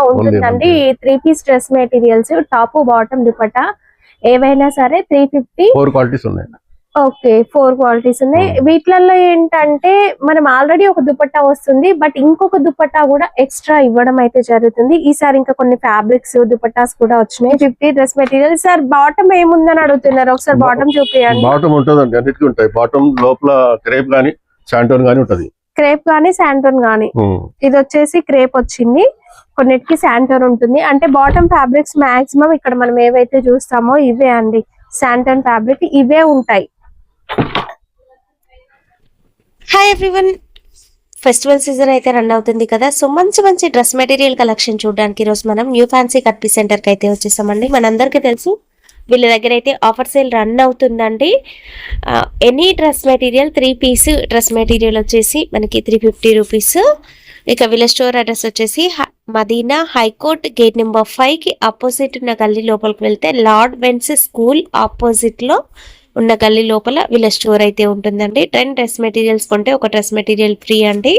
కూడా ఉంటుందండి. 3 piece dress materials top bottom dupatta ఏవైనా సరే 350. 4 క్వాలిటీస్ ఉన్నాయి. ఓకే, 4 క్వాలిటీస్ ఉన్నాయి. వీటిలలో ఏంటంటే మనం ఆల్రెడీ ఒక దుపట్టా వస్తుంది, బట్ ఇంకొక దుపట్టా కూడా ఎక్స్ట్రా ఇవ్వడం అయితే జరుగుతుంది. ఈసారి ఇంకా కొన్ని ఫ్యాబ్రిక్స్ దుపట్టాస్ కూడా వచ్చినాయి. 50 డ్రెస్ మెటీరియల్. సార్ బాటమ్ ఏముందని అడుగుతున్నారు, ఒకసారి బాటమ్ చూపియండి. బాటమ్ ఉంటుందండి, అన్నిటికీ ఉంటాయి. బాటమ్ లోపల క్రేప్ గానీ శాంటోన్ గానీ ఉంటది. క్రేప్ గానీ శాంటోన్ గానీ. ఇది వచ్చేసి క్రేప్ వచ్చింది, కొన్నిటికి శాంటోన్ ఉంటుంది. అంటే బాటమ్ ఫ్యాబ్రిక్స్ మాక్సిమం ఇక్కడ మనం ఏవైతే చూస్తామో ఇవే అండి, శాంటోన్ ఫ్యాబ్రిక్ ఇవే ఉంటాయి. హాయ్ ఎవ్రీవన్, ఫెస్టివల్ సీజన్ అయితే రన్ అవుతుంది కదా. సో మంచి మంచి డ్రెస్ మెటీరియల్ కలెక్షన్ చూడడానికి ఈరోజు మనం న్యూ ఫ్యాన్సీ కట్ పీస్ సెంటర్కి అయితే వచ్చేసామండి. మనందరికీ తెలుసు వీళ్ళ దగ్గర అయితే ఆఫర్ సేల్ రన్ అవుతుందండి. Any dress material 3 piece dress material వచ్చేసి మనకి 350 రూపీస్. ఇక వీళ్ళ స్టోర్ అడ్రస్ వచ్చేసి మదీనా హైకోర్ట్ గేట్ నెంబర్ 5కి ఆపోజిట్ ఉన్న గల్లీ లోపలికి వెళ్తే లార్డ్ వెన్స్ స్కూల్ ఆపోజిట్ లో ఉన్న గల్లీ లోపల వీళ్ళ స్టోర్ అయితే ఉంటుందండి. 10 డ్రెస్ మెటీరియల్స్ కొంటే ఒక డ్రెస్ మెటీరియల్ ఫ్రీ అండి.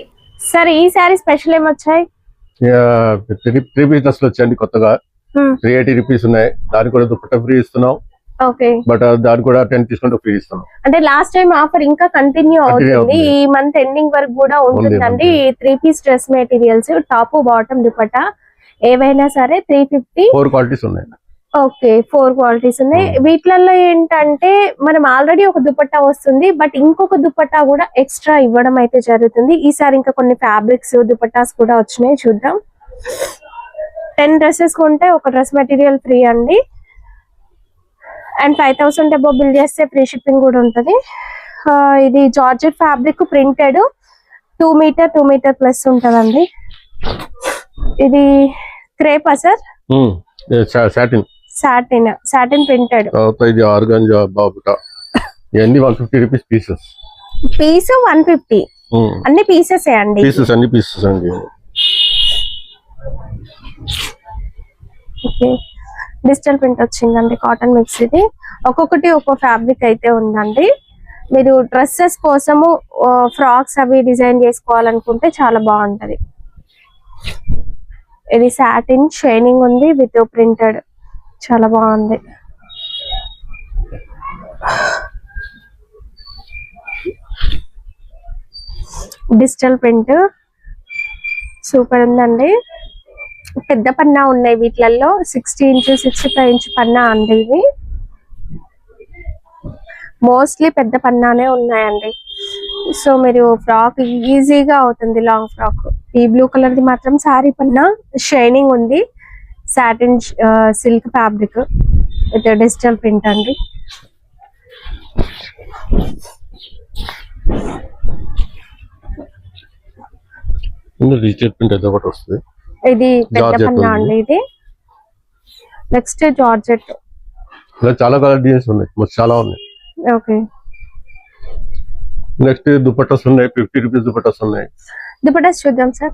సరే, ఈ సారీ స్పెషల్ ఏమొచ్చాయి? 3 పీసెస్ వచ్చాయండి కొత్తగా. 380 రూపీస్ ఉన్నాయి. దానికి కూడా దుపట్టా ఫ్రీ ఇస్తున్నాం. ఓకే, బట్ దానికి కూడా 10 తీసుకుంటే ఫ్రీ ఇస్తున్నాం. అంటే లాస్ట్ టైం ఆఫర్ ఇంకా కంటిన్యూ అవుతుంది, ఈ మంత్ ఎండింగ్ వరకు కూడా ఉంటుందండి. 3 piece dress materials top bottom dupatta ఏవైనా సరే 350. 4 క్వాలిటీస్ ఉన్నాయి. ఓకే, 4 క్వాలిటీస్ ఉన్నాయి. వీటిలలో ఏంటంటే మనం ఆల్రెడీ ఒక దుపట్టా వస్తుంది, బట్ ఇంకొక దుపట్టా కూడా ఎక్స్ట్రా ఇవ్వడం అయితే జరుగుతుంది. ఈసారి ఇంకా కొన్ని ఫ్యాబ్రిక్స్ దుపట్టాస్ కూడా వచ్చినాయి, చూద్దాం. 10 డ్రెస్సెస్ కొంటే ఒక డ్రెస్ మెటీరియల్ ఫ్రీ అండి. అండ్ 5000 అబౌవ్ బిల్ చేస్తే ఫ్రీ షిప్పింగ్ కూడా ఉంటుంది. ఇది georgette fabric printed 2 metre plus ఉంటదండి. ఇది క్రేపా సార్? Satin printed. ఇది ఆర్గాంజా బాబుటా. ఇవన్నీ 150 రూపీస్ పీసెస్. పీస్ 150. అన్ని పీసెస్ అండి. అన్ని పీసెస్ అండి. ఓకే, డిజిటల్ ప్రింట్ వచ్చిందండి, కాటన్ మిక్స్. ఇది ఒక్కొక్కటి ఒక్కో ఫ్యాబ్రిక్ అయితే ఉందండి. మీరు డ్రెస్సెస్ కోసము ఫ్రాక్స్ అవి డిజైన్ చేసుకోవాలనుకుంటే చాలా బాగుంటది. ఇది సాటిన్ షైనింగ్ ఉంది విత్ ప్రింటెడ్, చాలా బాగుంది. డిజిటల్ ప్రింట్ సూపర్ ఉందండి. పెద్ద పన్నా ఉన్నాయి వీటిలలో, 60 ఇంచ్ 65 ఇంచ్ పన్నా అండి. ఇవి మోస్ట్లీ పెద్ద పన్నానే ఉన్నాయండి. సో మీరు ఫ్రాక్ ఈజీగా అవుతుంది, లాంగ్ ఫ్రాక్. ఈ బ్లూ కలర్ ది మాత్రం సారీ పన్నా షైనింగ్ ఉంది, satin silk fabric with digital print అండి. డిజిటల్ ప్రింట్ ఏదో ఒకటి వస్తుంది. ఇది పెద్ద పన్నా అండి. ఇది నెక్స్ట్ జార్జెట్. చాలా కలర్ డిజైన్స్ ఉన్నాయి, చాలా ఉన్నాయి. ఓకే, నెక్స్ట్ దుపట్టాస్ ఉన్నాయి. 50 రూపీస్ దుపట్టాస్ ఉన్నాయి. దుపట్టాస్ చూద్దాం సార్.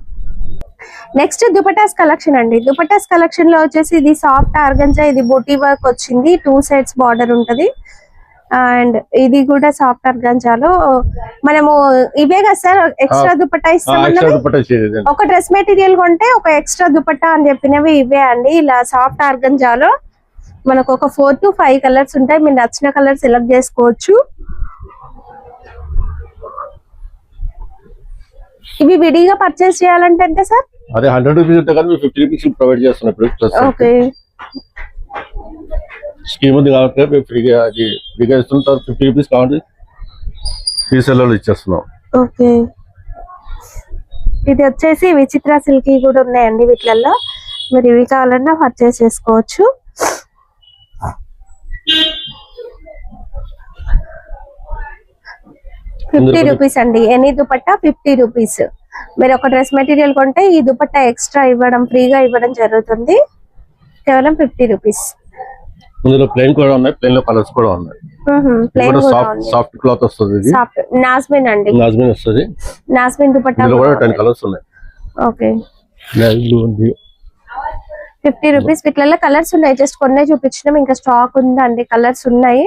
నెక్స్ట్ దుపట్టాస్ కలెక్షన్ అండి. దుపట్టాస్ కలెక్షన్ లో వచ్చేసి ఇది సాఫ్ట్ ఆర్గంజా, ఇది బూటీ వర్క్ వచ్చింది, 2 సైడ్స్ బార్డర్ ఉంటది. అండ్ ఇది కూడా సాఫ్ట్ ఆర్గంజాలో మనము ఇవే కదా సార్ ఎక్స్ట్రా దుపట్టా ఇస్తాం. ఒక డ్రెస్ మెటీరియల్ కొంటే ఒక ఎక్స్ట్రా దుపట్టా అని చెప్పినవి ఇవే అండి. ఇలా సాఫ్ట్ ఆర్గంజాలో మనకు ఒక 4 to 5 కలర్స్ ఉంటాయి. మీరు నచ్చిన కలర్ సెలెక్ట్ చేసుకోవచ్చు. ఇవి విడిగా పర్చేస్ చేయాలంటే ఎంత సార్? అదే 100 రూపీస్ ఉంటే కదా 50 రూపీస్ ప్రొవైడ్ చేస్తున్నాం ఇప్పుడు. ఓకే, స్కీమ్ ఉంది కాబట్టి ఫ్రీగా ఇస్తుంటారు. 50 రూపీస్ కావాలి రీసెల్లర్లు ఇచ్చేస్తున్నాం. ఓకే, ఇది వచ్చేసి విచిత్ర సిల్క్ కూడా ఉన్నాయండి వీటిలలో. మీరు ఇవి కావాలన్నా పర్చేస్ చేసుకోవచ్చు. ₹50 అండి. Any dupatta 50 rupees. మీరు ఒక డ్రెస్ మెటీరియల్ కొంటే ఈ దుపట్టా ఎక్స్ట్రా ఇవ్వడం, ఫ్రీగా ఇవ్వడం జరుగుతుంది. కేవలం 50 రూపీస్. ఇందులో ప్లెయిన్ కూడా ఉన్నాయి, ప్లెయిన్ లో కలర్స్ కూడా ఉన్నాయి. ప్లెయిన్ సాఫ్ట్ క్లాత్ వస్తుంది. ఇది నాస్మిన్ అండి, నాస్మిన్ వస్తుంది. నాస్మిన్ దుపట్టా కూడా 10 కలర్స్ ఉన్నాయి. ఓకే, బ్లూ ఉంది. 50 రూపీస్. వీటిలో కలర్స్ ఉన్నాయి, జస్ట్ కొన్నే చూపించినాం, ఇంకా స్టాక్ ఉందండి. కలర్స్ ఉన్నాయి,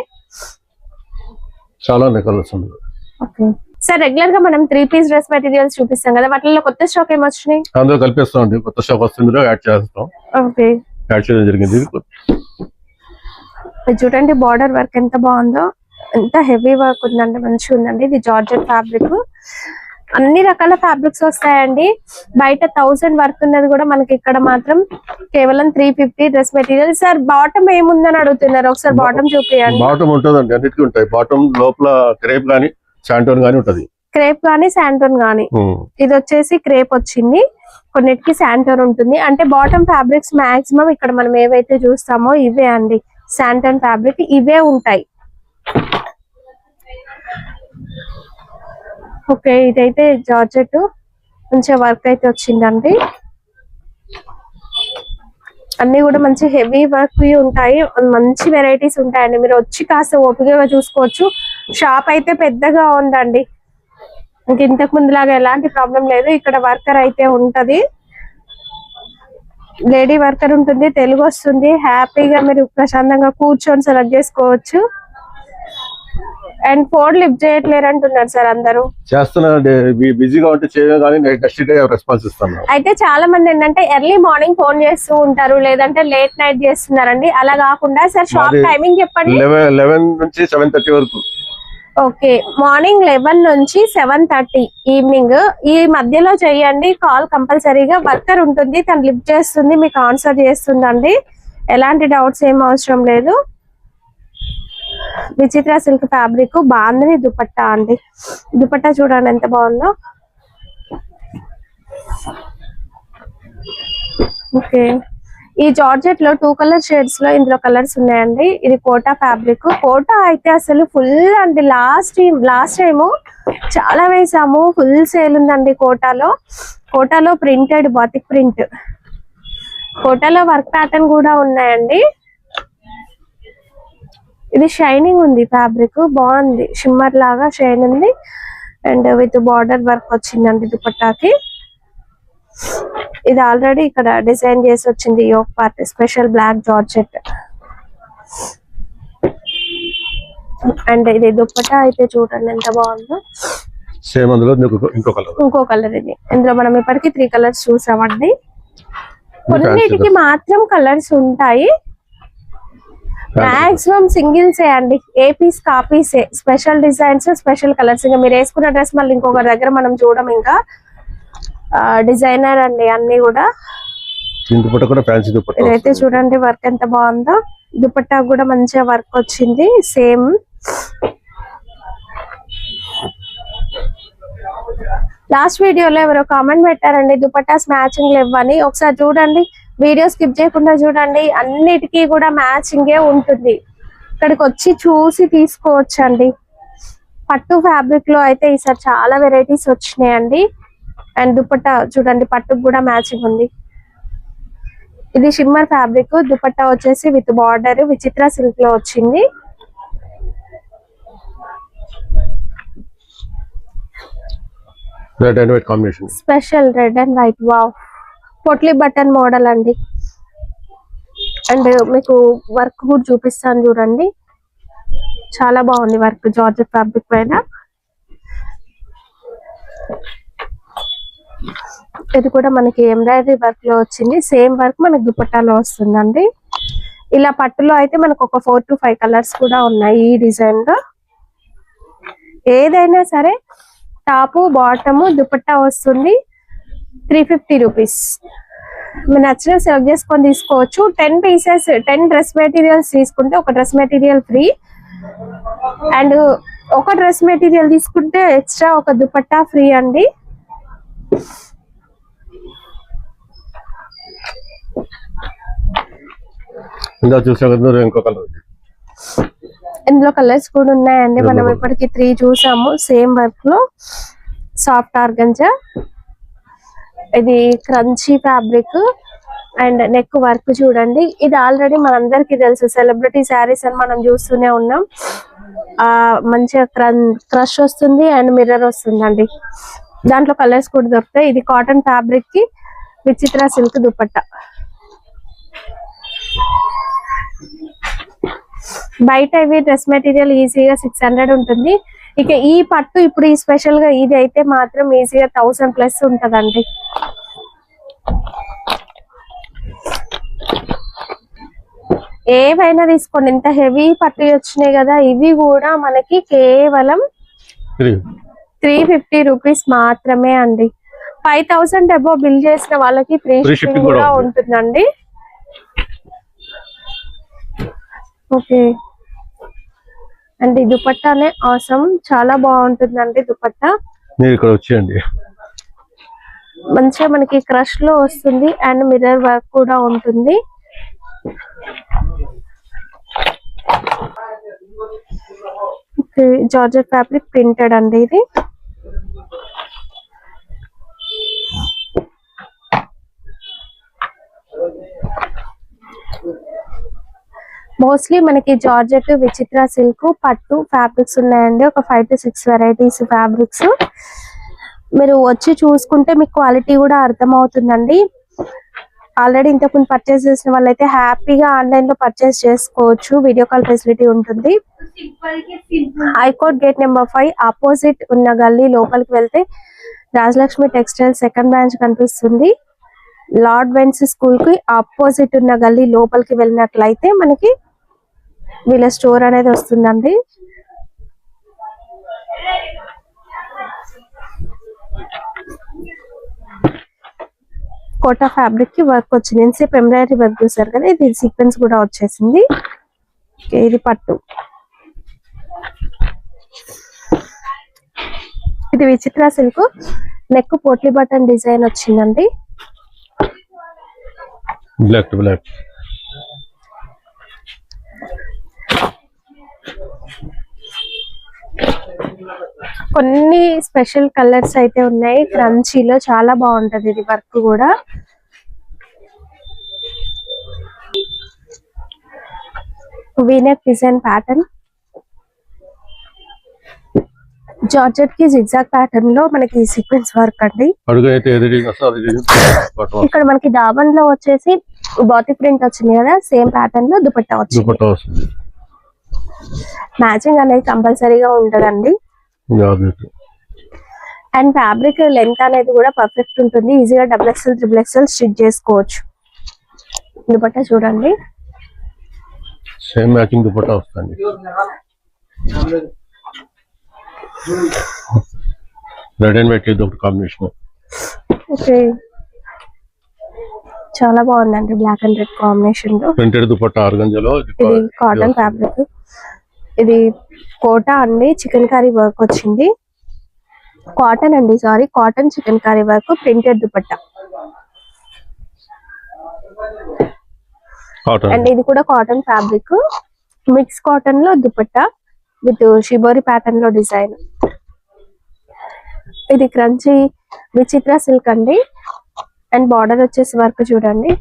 చాలా కలర్స్ ఉన్నాయి. ఓకే, సార్ రెగ్యులర్ గా మనం 3-piece డ్రెస్ మెటీరియల్స్ చూపిస్తాం కదా, వాటిలో కొత్త స్టాక్ ఏమొచ్చినాయి? అందులో కలిపేస్తాం అండి, కొత్త స్టాక్ వస్తుంది యాడ్ చేస్తాం. ఓకే, యాడ్ చేయడం జరిగింది. చూడండి బార్డర్ వర్క్ ఎంత బాగుందో, ఎంత హెవీ వర్క్ ఉందండి, మంచిగా ఉందండి. ఇది జార్జెట్ ఫ్యాబ్రిక్, అన్ని రకాల ఫ్యాబ్రిక్స్ వస్తాయండి. బయట 1000 వర్క్ ఉన్నది కూడా మనకి ఇక్కడ మాత్రం కేవలం 350 డ్రెస్ మెటీరియల్. సార్ బాటమ్ ఏముందని అడుగుతున్నారు, ఒకసారి బాటమ్ చూపించండి. బాటమ్ ఉంటుందండి, అన్నిటికీ ఉంటాయి. బాటమ్ లోపల క్రేప్ గానీ శాంటోన్ గానీ ఉంటది. క్రేప్ గానీ శాంటోన్ గానీ. ఇది వచ్చేసి క్రేప్ వచ్చింది, కొన్నిటికి శాంటోన్ ఉంటుంది. అంటే బాటమ్ ఫ్యాబ్రిక్స్ మాక్సిమం ఇక్కడ మనం ఏవైతే చూస్తామో ఇవే అండి, శాంటోన్ ఫ్యాబ్రిక్ ఇవే ఉంటాయి. ఓకే, ఇదైతే జార్జెట్ మంచిగా వర్క్ అయితే వచ్చిందండి. అన్ని కూడా మంచి హెవీ వర్క్ ఉంటాయి, మంచి వెరైటీస్ ఉంటాయండి. మీరు వచ్చి కాస్త ఓపికగా చూసుకోవచ్చు. షాప్ అయితే పెద్దగా ఉందండి, ఇంతకు ముందులాగా ఎలాంటి ప్రాబ్లం లేదు. ఇక్కడ వర్కర్ అయితే ఉంటది, లేడీ వర్కర్ ఉంటుంది, తెలుగు వస్తుంది. హ్యాపీగా మీరు ప్రశాంతంగా కూర్చొని సెలెక్ట్ చేసుకోవచ్చు. అండ్ ఫోన్ లిఫ్ట్ చేయట్లేరు అంటున్నారు సార్ అందరూ. చేస్తున్నానండి, బిజీగా ఉంటే చేయగానే నెక్స్ట్ డే రెస్పాన్స్ ఇస్తాను. అయితే చాలా మంది ఏంటంటే ఎర్లీ మార్నింగ్ ఫోన్ చేస్తూ ఉంటారు, లేదంటే లేట్ నైట్ చేస్తున్నారండి. అలా కాకుండా సార్ షాప్ టైమింగ్ చెప్పండి. 11 నుంచి 7:30 వరకు. ఓకే, మార్నింగ్ 11 నుంచి 7:30 ఈవినింగ్ ఈ మధ్యలో చేయండి. కాల్ కంపల్సరీగా వర్కర్ ఉంటుంది, తను లిఫ్ట్ చేస్తుంది, మీకు ఆన్సర్ చేస్తుందండి. ఎలాంటి డౌట్స్ ఏం అవసరం లేదు. విచిత్ర సిల్క్ ఫ్యాబ్రిక్, బాందిని దుపట్టా అండి. దుపట్టా చూడండి ఎంత బాగుందో. ఓకే, ఈ జార్జెట్ లో 2 కలర్ షేడ్స్ లో ఇందులో కలర్స్ ఉన్నాయండి. ఇది కోటా ఫ్యాబ్రిక్. కోటా అయితే అసలు ఫుల్ అండి, లాస్ట్ టైం చాలా వేసాము, ఫుల్ సేల్ ఉందండి కోటాలో. కోటాలో ప్రింటెడ్ బాతిక్ ప్రింట్, కోటాలో వర్క్ ప్యాటర్న్ కూడా ఉన్నాయండి. ఇది షైనింగ్ ఉంది, ఫ్యాబ్రిక్ బాగుంది, షిమ్మర్ లాగా షైన్ ఉంది. అండ్ విత్ బార్డర్ వర్క్ వచ్చిందండి దుపట్టాకి. ఇది ఆల్రెడీ ఇక్కడ డిజైన్ చేసి వచ్చింది yoke part, special black georgette. And ఇది దుపట్టా అయితే చూడండి ఎంత బాగుందో. సేమ్ అందులో ఇంకో కలర్ ఇది. ఇందులో మనం ఇప్పటికీ 3 కలర్స్ చూసామండి. కొన్నిటికి మాత్రం కలర్స్ ఉంటాయి, మాక్సిమం సింగిల్సే అండి. ఏ పీస్ కాపీసే, స్పెషల్ డిజైన్స్, స్పెషల్ కలర్స్. ఇంకా మీరు వేసుకున్న డ్రెస్ మళ్ళీ ఇంకొకరి దగ్గర మనం చూడం, ఇంకా డిజైనర్ అండి అన్ని కూడా. ఇదైతే చూడండి వర్క్ ఎంత బాగుందో, దుపట్టా కూడా మంచిగా వర్క్ వచ్చింది సేమ్. లాస్ట్ వీడియోలో ఎవరో కామెంట్ పెట్టారండి దుపట్టాస్ మ్యాచింగ్ లేవని. ఒకసారి చూడండి, వీడియో స్కిప్ చేయకుండా చూడండి, అన్నిటికీ కూడా మ్యాచింగే ఉంటుంది. ఇక్కడికి వచ్చి చూసి తీసుకోవచ్చు అండి. పట్టు ఫ్యాబ్రిక్ లో అయితే ఈసారి చాలా వెరైటీస్ వచ్చినాయండి. అండ్ దుపట్టా చూడండి, పట్టుకు కూడా మ్యాచింగ్ ఉంది. ఇది షిమ్మర్ ఫ్యాబ్రిక్, దుపట్టా వచ్చేసి విత్ బార్డర్ విచిత్ర సిల్క్ లో వచ్చింది. Red and white combination, special red and white. Wow, potli button model అండి. అండ్ మీకు వర్క్ కూడా చూపిస్తాను చూడండి, చాలా బాగుంది వర్క్ జార్జెట్ ఫ్యాబ్రిక్ పైన. ఇది కూడా మనకి ఎంబ్రాయిడరీ వర్క్ లో వచ్చింది, సేమ్ వర్క్ మనకి దుపట్టాలో వస్తుందండి. ఇలా పట్టులో అయితే మనకు ఒక 4 to 5 కలర్స్ కూడా ఉన్నాయి ఈ డిజైన్ లో. ఏదైనా సరే టాప్ బాటమ్ దుపట్టా వస్తుంది 350 రూపీస్. మీరు నచ్చిన సెలెక్ట్ చేసుకొని తీసుకోవచ్చు. 10 పీసెస్ 10 డ్రెస్ మెటీరియల్స్ తీసుకుంటే ఒక డ్రెస్ మెటీరియల్ ఫ్రీ. అండ్ ఒక డ్రెస్ మెటీరియల్ తీసుకుంటే ఎక్స్ట్రా ఒక దుపట్టా ఫ్రీ అండి. ఇందులో కలర్స్ కూడా ఉన్నాయండి. మనం ఇప్పటికి 3 చూసాము సేమ్ వర్క్ లో. సాఫ్ట్ ఆర్గంజా, ఇది crunchy fabric and neck work చూడండి. ఇది ఆల్రెడీ మనందరికి తెలుసు, సెలబ్రిటీ శారీస్ అని మనం చూస్తూనే ఉన్నాం. మంచిగా క్రష్ వస్తుంది అండ్ మిర్రర్ వస్తుందండి. దాంట్లో కలర్స్ కూడా దొరుకుతాయి. ఇది కాటన్ ఫ్యాబ్రిక్ కి విచిత్ర సిల్క్ దుపట్టా. బయట ఇవి డ్రెస్ మెటీరియల్ ఈజీగా 600 ఉంటుంది. ఇక ఈ పట్టు ఇప్పుడు ఈ స్పెషల్ గా ఇది అయితే మాత్రం ఈజీగా 1000+ ఉంటదండి. ఏవైనా తీసుకోండి, ఇంత హెవీ పట్టు వచ్చినాయి కదా, ఇవి కూడా మనకి కేవలం 350 రూపీస్ మాత్రమే అండి. 5000 అబో బిల్ చేసిన వాళ్ళకి ఫ్రీ షిప్పింగ్ కూడా ఉంటుందండి. ఓకే అండ్ ఈ దుపట్టానే ఆసమ్, చాలా బాగుంటుందండి దుపట్టా. మీరు ఇక్కడ వచ్చేయండి. మంచిగా మనకి క్రష్ లో వస్తుంది అండ్ మిర్రర్ వర్క్ కూడా ఉంటుంది. జార్జెట్ ఫ్యాబ్రిక్ ప్రింటెడ్ అండి ఇది. మోస్ట్లీ మనకి జార్జెట్, విచిత్ర సిల్క్, పట్టు ఫ్యాబ్రిక్స్ ఉన్నాయండి. ఒక 5 to 6 వెరైటీస్ ఫ్యాబ్రిక్స్. మీరు వచ్చి చూసుకుంటే మీకు క్వాలిటీ కూడా అర్థమవుతుందండి. ఆల్రెడీ ఇంతకుముందు పర్చేస్ చేసిన వాళ్ళైతే హ్యాపీగా ఆన్లైన్ లో పర్చేస్ చేసుకోవచ్చు. వీడియో కాల్ ఫెసిలిటీ ఉంటుంది. హైకోర్ట్ గేట్ నెంబర్ 5 ఆపోజిట్ ఉన్న గల్లీ లోపలికి వెళ్తే రాజలక్ష్మి టెక్స్టైల్ సెకండ్ బ్రాంచ్ కనిపిస్తుంది. లార్డ్ వెన్స్ స్కూల్ కి ఆపోజిట్ ఉన్న గల్లీ లోపలికి వెళ్ళినట్లయితే మనకి వీళ్ళ స్టోర్ అనేది వస్తుందండి. కోటా ఫ్యాబ్రిక్ కి వర్క్ వచ్చింది. ఇన్సేపు ఎంబ్రాయిడరీ వర్క్ చూసారు కదా, ఇది సీక్వెన్స్ కూడా వచ్చేసింది. ఇది పట్టు. ఇది Vichitra silk, neck potli button design వచ్చిందండి. Black to black. కొన్ని స్పెషల్ కలర్స్ అయితే ఉన్నాయి. క్రంచీలో చాలా బాగుంటది ఇది వర్క్ కూడా. వీనెక్ డిజైన్ ప్యాటర్న్, జార్జెట్ కి జిగ్జాగ్ ప్యాటర్న్ లో మనకి సీక్వెన్స్ వర్క్ అండి. ఇక్కడ మనకి దాబన్ లో వచ్చేసి బాటిక్ ప్రింట్ వచ్చింది కదా, సేమ్ ప్యాటర్న్ లో దుపట్టా వచ్చింది. మ్యాచింగ్ అనేది కంపల్సరీగా ఉంటదండి. అండ్ ఫ్యాబ్రిక్ లెంత్ అనేది కూడా పర్ఫెక్ట్ ఉంటుంది. ఈజీగా XXL, XXL స్టిచ్ చేసుకోవచ్చు. దుపట్టా చూడండి, సేమ్ మ్యాచింగ్ దుపట్టా వస్తుంది. Red and white combination. Okay, చాలా బాగుందండి బ్లాక్ అండ్ రెడ్ కాంబినేషన్ లో. ప్రింటెడ్ దుపట్టా ఆర్గంజాలో. ఇది కాటన్ ఫ్యాబ్రిక్. ఇది కోటా అండి, చికెన్ కర్రీ వర్క్ వచ్చింది. కాటన్ అండి, sorry, cotton chicken curry work, printed dupatta. And ఇది కూడా కాటన్ ఫ్యాబ్రిక్, మిక్స్ కాటన్ లో దుపట్టా విత్ షిబోరి ప్యాటర్న్ లో డిజైన్. ఇది క్రంచీ విచిత్ర సిల్క్ అండి. అండ్ బార్డర్ వచ్చేసి వర్క్ చూడండి,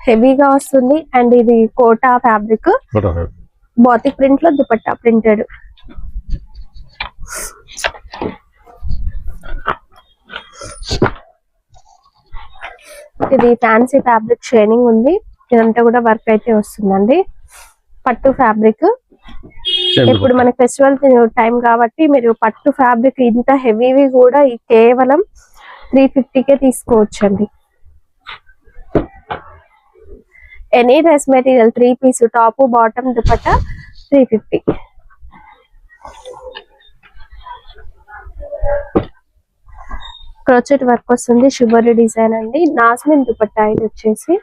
హెవీగా వస్తుంది. అండ్ ఇది కోటా ఫ్యాబ్రిక్, బాతిక్ ప్రింట్ లో దుపట్టా ప్రింటెడ్. ఇది ఫ్యాన్సీ ఫ్యాబ్రిక్ షైనింగ్ ఉంది. ఇదంతా కూడా వర్క్ అయితే వస్తుందండి. పట్టు ఫ్యాబ్రిక్. ఇప్పుడు మనకి ఫెస్టివల్ టైం కాబట్టి మీరు పట్టు ఫ్యాబ్రిక్ ఇంత హెవీవి కూడా కేవలం 350కే తీసుకోవచ్చండి. Any dress material 3 piece top bottom dupatta 350. Crochet work వస్తుంది, షిబోరి డిజైన్ అండి. నాస్మిన్ దుపట్టా ఇది వచ్చేసి.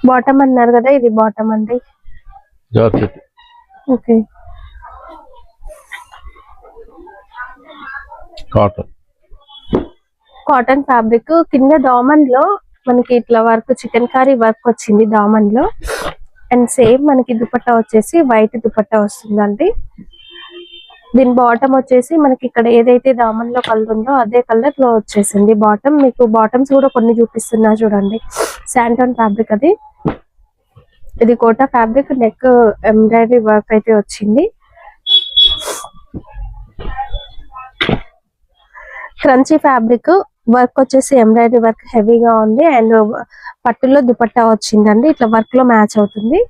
బాటమ్ అన్నారు కదా, ఇది బాటమ్ అండి. Okay, cotton fabric. కింద దామన్ లో మనకి ఇట్లా వర్క్, చికెన్ కర్రీ వర్క్ వచ్చింది దామన్ లో. అండ్ సేమ్ మనకి దుపట్టా వచ్చేసి వైట్ దుపట్టా వస్తుందండి. దీని బాటమ్ వచ్చేసి మనకి ఇక్కడ ఏదైతే దామన్ లో కలర్ ఉందో అదే కలర్ లో వచ్చేసింది బాటమ్. మీకు బాటమ్స్ కూడా కొన్ని చూపిస్తున్నా చూడండి. శాంటోన్ ఫ్యాబ్రిక్ అది. ఇది Kota fabric, neck embroidery work అయితే వచ్చింది. క్రంచీ ఫ్యాబ్రిక్, వర్క్ వచ్చేసి ఎంబ్రాయిడరీ వర్క్ హెవీగా ఉంది అండ్ పట్టులో దుపట్టా వచ్చిందండి, ఇట్లా వర్క్ లో మ్యాచ్ అవుతుంది.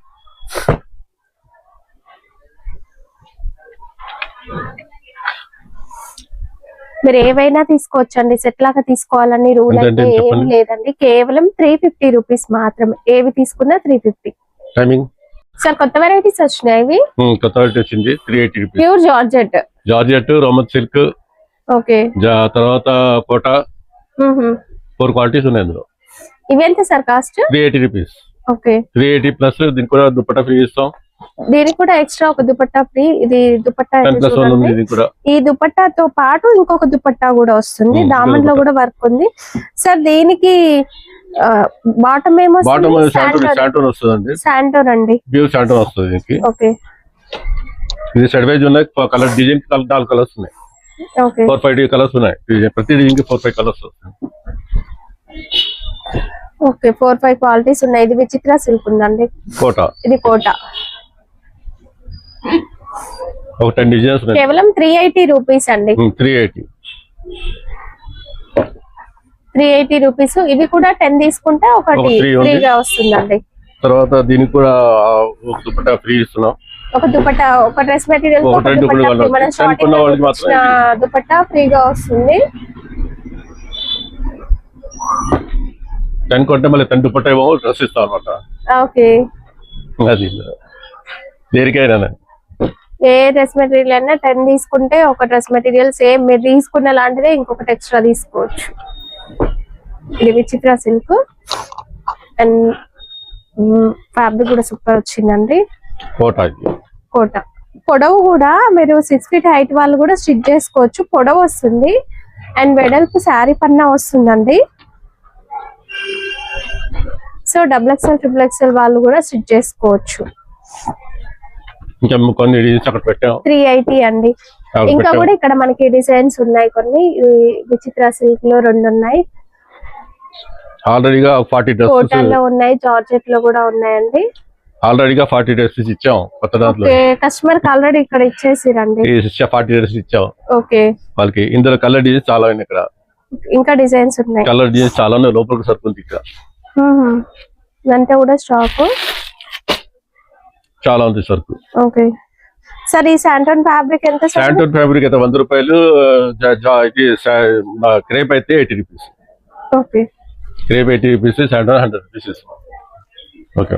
మీరు ఏవైనా తీసుకోవచ్చండి, సెట్ లాగా తీసుకోవాలని రూల్ అయితే ఎంతండి ఏం చెప్పండి? లేదండి, కేవలం 350 రూపీస్ మాత్రమే. ఏవి తీసుకున్నా 350. టైమింగ్ సార్ కొత్త వెరైటీస్ వచ్చినాయి, ఇవి కొత్త వెరైటీ వచ్చింది 380 rupees. Pure georgette. Georgette, Roman silk, okay. తర్వాత కోటా 4 క్వాలిటీస్ ఉన్నాయి అందులో. ఇవి ఎంత sir cost? 380 rupees. Okay. 380 plus దీనికి కూడా దుపట్టా ఫ్రీ ఇస్తాం. దీనికి కూడా ఎక్స్ట్రా ఒక దుపట్టా ఫ్రీ. ఇది దుపట్టా అయితే 10+1 ఉంది చూడండి. ఇది కూడా. ఈ దుపట్టాతో పాటు ఇంకొక దుపట్టా కూడా వస్తుంది, దామన్ లో కూడా వర్క్ ఉంది. సార్ దీనికి బాటమ్ ఏమో బాటమ్ శాంటోన్ వస్తుందండి, శాంటోర్ అండి, ప్యూర్ శాంటోన్ వస్తుంది దీనికి. ఓకే. ఇది సెట్ వైజ్ ఉన్నాయి, కలర్ డిజైన్ 4 కలర్స్ ఉన్నాయి, ఓకే. 4-5 కలర్స్ ఉన్నాయి. ప్రతి డిజైన్ కి 4-5 కలర్స్ వస్తాయి. ఓకే, 4-5 క్వాలిటీస్ ఉన్నాయి. ఇది విచిత్ర సిల్క్ ఉందండి, కోటా, ఇది కోటా. ఒక 10 డిజైన్స్ ఉన్నాయి. కేవలం 380 రూపీస్ అండి. 380 రూపీస్. ఇవి కూడా 10 తీసుకుంటే ఒకటి free ఉంది. ఫ్రీగా వస్తుందండి. తర్వాత దీనికి కూడా దుపట్టా ఫ్రీ ఇస్తున్నాం. ఒక దుపట్టా, ఒక డ్రెస్ మెటీరియల్ ఒక రెండు కూడా వాళ్ళు మన 10 కొన్న వాళ్ళకి మాత్రమే దుపట్టా ఫ్రీగా వస్తుంది. 10 కొంటే మళ్ళీ 10 దుపట్టా ఏమో డ్రెస్ ఇస్తాం అనమాట. ఓకే. అది దేనికైనా ఏ డ్రెస్ మెటీరియల్ అయినా 10 తీసుకుంటే ఒక డ్రెస్ మెటీరియల్ సేమ్ మీరు తీసుకున్న లాంటిదే ఇంకొకటి ఎక్స్ట్రా తీసుకోవచ్చు. ఇది విచిత్ర సిల్క్ అండ్ ఫ్యాబ్రిక్ కూడా సూపర్ వచ్చిందండి. కోటా, కోటా. పొడవు కూడా మీరు 6 feet హైట్ వాళ్ళు కూడా స్టిచ్ చేసుకోవచ్చు. పొడవు వస్తుంది అండ్ వెడల్పు శారీ పన్నా వస్తుందండి. సో XXL, XXL వాళ్ళు కూడా స్టిచ్ చేసుకోవచ్చు. ఇంకా కొన్ని డిజైన్స్ అక్కడ పెట్టాం. 380 అండి. ఇంకా కూడా ఇక్కడ మనకి డిజైన్స్ ఉన్నాయి కొన్ని. విచిత్ర సిల్క్ లో 2 ఉన్నాయి, ఆల్రెడీగా 40 డ్రెస్సెస్ కోటాలో ఉన్నాయి, జార్జెట్ లో కూడా ఉన్నాయండి. ఆల్రెడీగా 40 డ్రెస్సెస్ ఇచ్చాం కొత్త దాంట్లో. కస్టమర్ కి ఆల్రెడీ ఇక్కడ ఇచ్చేసిరండి. 40 డ్రెస్సెస్ ఇచ్చాం ఓకే. వాళ్ళకి. ఇందులో కలర్ డిజైన్స్ చాలా ఉన్నాయి ఇక్కడ, ఇంకా డిజైన్స్ ఉన్నాయి, కలర్ డిజైన్స్ చాలా ఉన్నాయి. లోపలికి సరుకుంది ఇక్కడ ఇదంతా కూడా స్టాక్ చాలా ఉంది సరుకు. ఓకే. సార్ ఈ శాంటోన్ ఫ్యాబ్రిక్ ఎంత? శాంటోన్ ఫ్యాబ్రిక్ అయితే 100 రూపాయలు. క్రేప్ అయితే 80 rupees. Okay. Crepe 80 rupees, santoon 100 rupees. Okay.